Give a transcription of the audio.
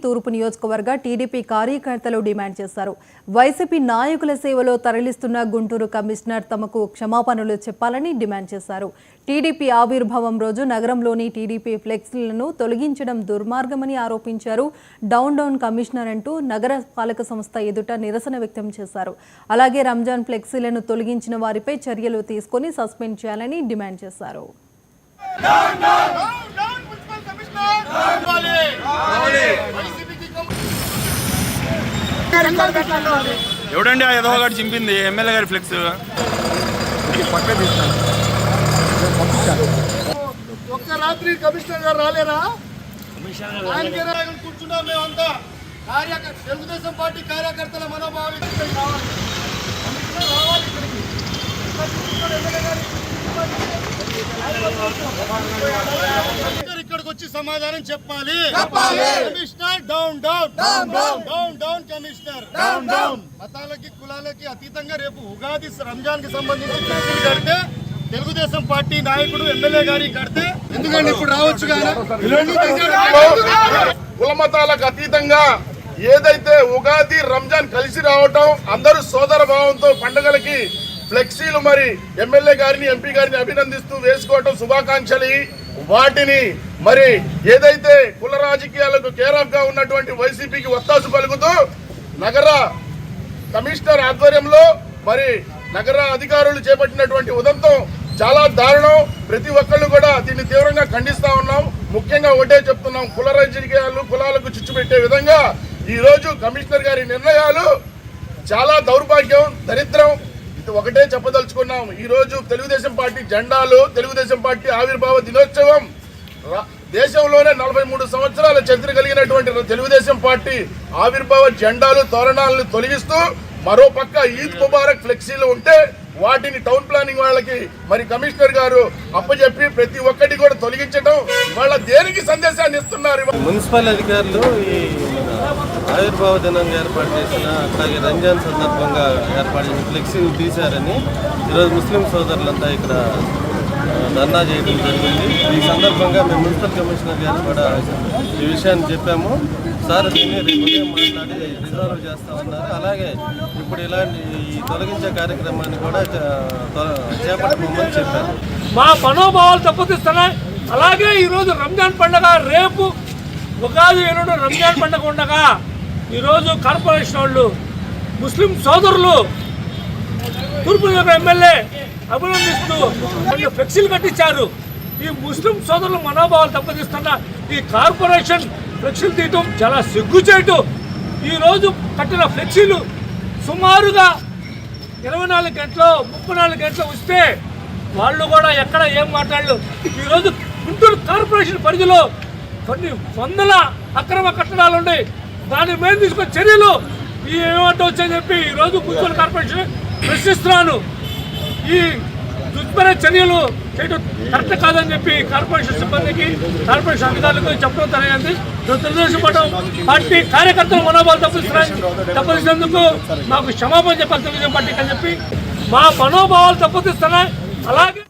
తూర్పు నియోజకవర్గ టీడీపీ కార్యకర్తలు డిమాండ్ చేశారు. వైసీపీ నాయకుల సేవలో తరలిస్తున్న గుంటూరు కమిషనర్ తమకు క్షమాపణలు చెప్పాలని డిమాండ్ చేశారు. టీడీపీ ఆవిర్భావం రోజు నగరంలోని టీడీపీ ఫ్లెక్సీలను తొలగించడం దుర్మార్గమని ఆరోపించారు. డౌన్ కమిషనర్ అంటూ నగర పాలక సంస్థ ఎదుట నిరసన వ్యక్తం చేశారు. అలాగే రంజాన్ ఫ్లెక్సీలను తొలగించిన వారిపై చర్యలు తీసుకొని సస్పెండ్ చేయాలని డిమాండ్ చేశారు. ఎవడండి ఆ ఎదవ గారు చింపింది ఎమ్మెల్యే గారి ఫ్లెక్స్ ఒక్క రాత్రి కమిషనర్ గారు రాలేరా? కూర్చున్నాం మేమంతా తెలుగుదేశం పార్టీ కార్యకర్తల మనోభావాలు ఇక్కడికి వచ్చి సమాధానం చెప్పాలి. కమిషనర్ డౌన్ కమిషనర్ మతాలకి కులాలకి అతీతంగా రేపు ఉగాది రంజాన్ కి సంబంధించి కేసులు కడితే తెలుగుదేశం పార్టీ నాయకుడు ఎమ్మెల్యే గారికి కడితే ఎందుకంటే ఇప్పుడు రావచ్చు కదా. కుల మతాలకు అతీతంగా ఏదైతే ఉగాది రంజాన్ కలిసి రావటం, అందరూ సోదర భావంతో పండుగలకి ఫ్లెక్సీలు మరి ఎమ్మెల్యే గారిని ఎంపీ గారిని అభినందిస్తూ వేసుకోవటం శుభాకాంక్షలు. వాటిని మరి ఏదైతే కుల రాజకీయాలకు కేరాఫ్ గా ఉన్నటువంటి వైసీపీకి ఒత్తాసు పలుకుతూ నగర కమిషనర్ ఆధ్వర్యంలో మరి నగర అధికారులు చేపట్టినటువంటి ఉదంతం చాలా దారుణం. ప్రతి ఒక్కళ్ళు కూడా దీన్ని తీవ్రంగా ఖండిస్తా ఉన్నాం. ముఖ్యంగా ఒకటే చెప్తున్నాం, కుల రాజకీయాలు కులాలకు చిచ్చు పెట్టే విధంగా ఈ రోజు కమిషనర్ గారి నిర్ణయాలు చాలా దౌర్భాగ్యం, దరిద్రం. ఒకటే చెప్పదలుచుకున్నాం, ఈ రోజు తెలుగుదేశం పార్టీ జెండాలు, తెలుగుదేశం పార్టీ ఆవిర్భావ దినోత్సవం, దేశంలోనే 43 సంవత్సరాల చరిత్ర కలిగినటువంటి తెలుగుదేశం పార్టీ ఆవిర్భావ జెండాలు తోరణాలను తొలగిస్తూ మరోపక్క ఈద్ ముబారక్ ఫ్లెక్సీలు ఉంటే వాటిని టౌన్ ప్లానింగ్ వాళ్ళకి మరి కమిషనర్ గారు అప్పచెప్పి ప్రతి ఒక్కటి కూడా తొలగించడం వాళ్ళ దేనికి సందేశాన్ని ఇస్తున్నారు. మున్సిపల్ అధికారులు ఈ ఆవిర్భావ దినంగా ఏర్పాటు చేసిన అట్లాగే రంజాన్ సందర్భంగా ఏర్పాటు చేసిన ఫ్లెక్సీని తీశారని ఈరోజు ముస్లిం సోదరులంతా ఇక్కడ ధర్నా చేయడం జరిగింది. ఈ సందర్భంగా మేము మున్సిపల్ కమిషనర్ గారు కూడా ఈ విషయాన్ని చెప్పాము. సార్ దీన్ని రేపు ఉదయం మాట్లాడి రిజాల్వ్ చేస్తా ఉన్నారు. అలాగే ఇప్పుడు ఇలాంటి ఈ తొలగించే కార్యక్రమాన్ని కూడా చేపట్టమని చెప్పారు. మా మనోభావాలు దెబ్బతీస్తున్నాయి. అలాగే ఈరోజు రంజాన్ పండుగ, రేపు ఉగాది ఎల్లుండి రంజాన్ పండుగ ఉండగా ఈరోజు కార్పొరేషన్ వాళ్ళు ముస్లిం సోదరులు తూర్పు ఎమ్మెల్యే అభినందిస్తూ ఫ్లెక్సీలు కట్టించారు. ఈ ముస్లిం సోదరులు మనోభావాలు దెబ్బతీస్తున్న ఈ కార్పొరేషన్ ఫ్లెక్సీలు తీయటం చాలా సిగ్గుచేటు. ఈరోజు కట్టిన ఫ్లెక్సీలు సుమారుగా 24 గంటలు 34 గంటలు వస్తే వాళ్ళు కూడా ఎక్కడ ఏం మాట్లాడలేదు. ఈరోజు గుంటూరు కార్పొరేషన్ పరిధిలో కొన్ని వందల అక్రమ కట్టడాలు ఉన్నాయి. దాని మీద తీసుకున్న చర్యలు ఏమంటూ వచ్చని చెప్పి ఈరోజు గుంటూరు కార్పొరేషన్ ప్రశ్నిస్తున్నాను. ఈ దుర్భర చర్యలు చేయడం కరెక్ట్ కాదని చెప్పి కార్పొరేషన్ సిబ్బందికి, కార్పొరేషన్ అధికారులకు చెప్పడం జరిగింది. తెలుగుదేశం పార్టీ కార్యకర్తలు మనోభావాలు దెబ్బతీసినందుకు మాకు క్షమాపణ చెప్పాలి తెలుగుదేశం పార్టీకి అని చెప్పి మా మనోభావాలు దెబ్బతీస్తున్నాయి. అలాగే